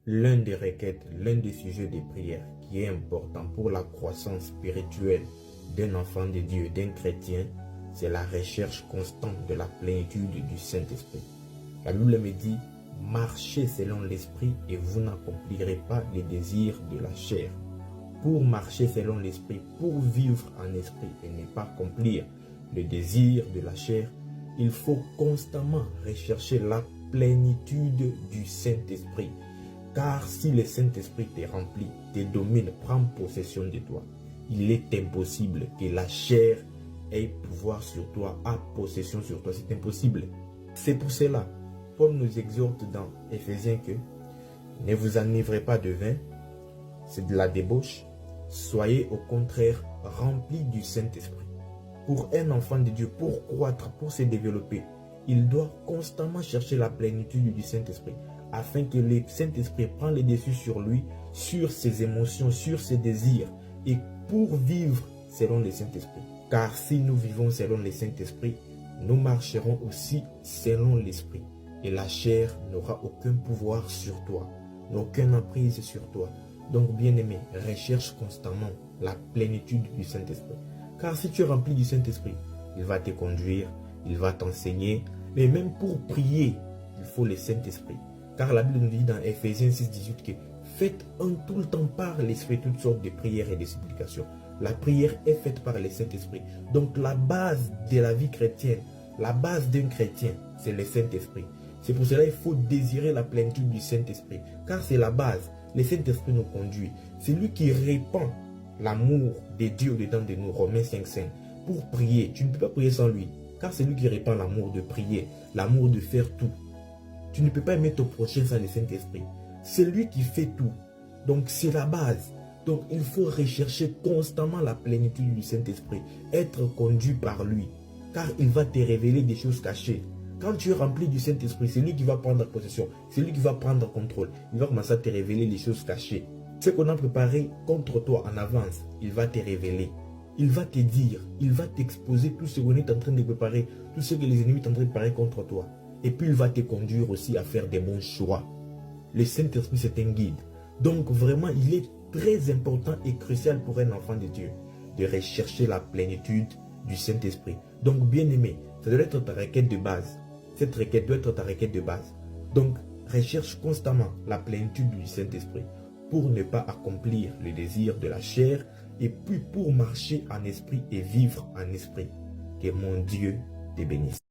l'un des requêtes, l'un des sujets de prière qui est important pour la croissance spirituelle d'un enfant de Dieu, d'un chrétien, c'est la recherche constante de la plénitude du Saint-Esprit. La Bible me dit, marchez selon l'Esprit et vous n'accomplirez pas les désirs de la chair. Pour marcher selon l'Esprit, pour vivre en Esprit et ne pas accomplir le désir de la chair, il faut constamment rechercher la plénitude du Saint-Esprit. Car si le Saint-Esprit te remplit, te domine, prend possession de toi, il est impossible que la chair ait pouvoir sur toi, a possession sur toi. C'est impossible. C'est pour cela, Paul nous exhorte dans Éphésiens que ne vous enivrez pas de vin, c'est de la débauche. Soyez au contraire remplis du Saint-Esprit. Pour un enfant de Dieu, pour croître, pour se développer, il doit constamment chercher la plénitude du Saint-Esprit afin que le Saint-Esprit prenne le dessus sur lui, sur ses émotions, sur ses désirs et pour vivre selon le Saint-Esprit. Car si nous vivons selon le Saint-Esprit, nous marcherons aussi selon l'Esprit. Et la chair n'aura aucun pouvoir sur toi, aucune emprise sur toi. Donc, bien-aimé, recherche constamment la plénitude du Saint-Esprit. Car si tu es rempli du Saint-Esprit, il va te conduire, il va t'enseigner. Mais même pour prier, il faut le Saint-Esprit. Car la Bible nous dit dans Éphésiens 6,18 que faites en tout le temps par l'Esprit toutes sortes de prières et de supplications. La prière est faite par le Saint-Esprit. Donc la base de la vie chrétienne, la base d'un chrétien, c'est le Saint-Esprit. C'est pour cela qu'il faut désirer la plénitude du Saint-Esprit. Car c'est la base. Le Saint-Esprit nous conduit. C'est lui qui répand l'amour de Dieu dedans de nous. Romains 5,5. Pour prier, tu ne peux pas prier sans lui. Car c'est lui qui répand l'amour de prier, l'amour de faire tout. Tu ne peux pas aimer ton prochain sans le Saint-Esprit. C'est lui qui fait tout. Donc c'est la base. Donc il faut rechercher constamment la plénitude du Saint-Esprit. Être conduit par lui. Car il va te révéler des choses cachées. Quand tu es rempli du Saint-Esprit, c'est lui qui va prendre possession. C'est lui qui va prendre contrôle. Il va commencer à te révéler les choses cachées. Ce qu'on a préparé contre toi en avance, il va te révéler. Il va te dire, il va t'exposer tout ce qu'on est en train de préparer, tout ce que les ennemis sont en train de préparer contre toi. Et puis il va te conduire aussi à faire des bons choix. Le Saint-Esprit, c'est un guide. Donc vraiment, il est très important et crucial pour un enfant de Dieu de rechercher la plénitude du Saint-Esprit. Donc bien aimé, ça doit être ta requête de base. Cette requête doit être ta requête de base. Donc recherche constamment la plénitude du Saint-Esprit pour ne pas accomplir le désir de la chair et puis pour marcher en esprit et vivre en esprit. Que mon Dieu te bénisse.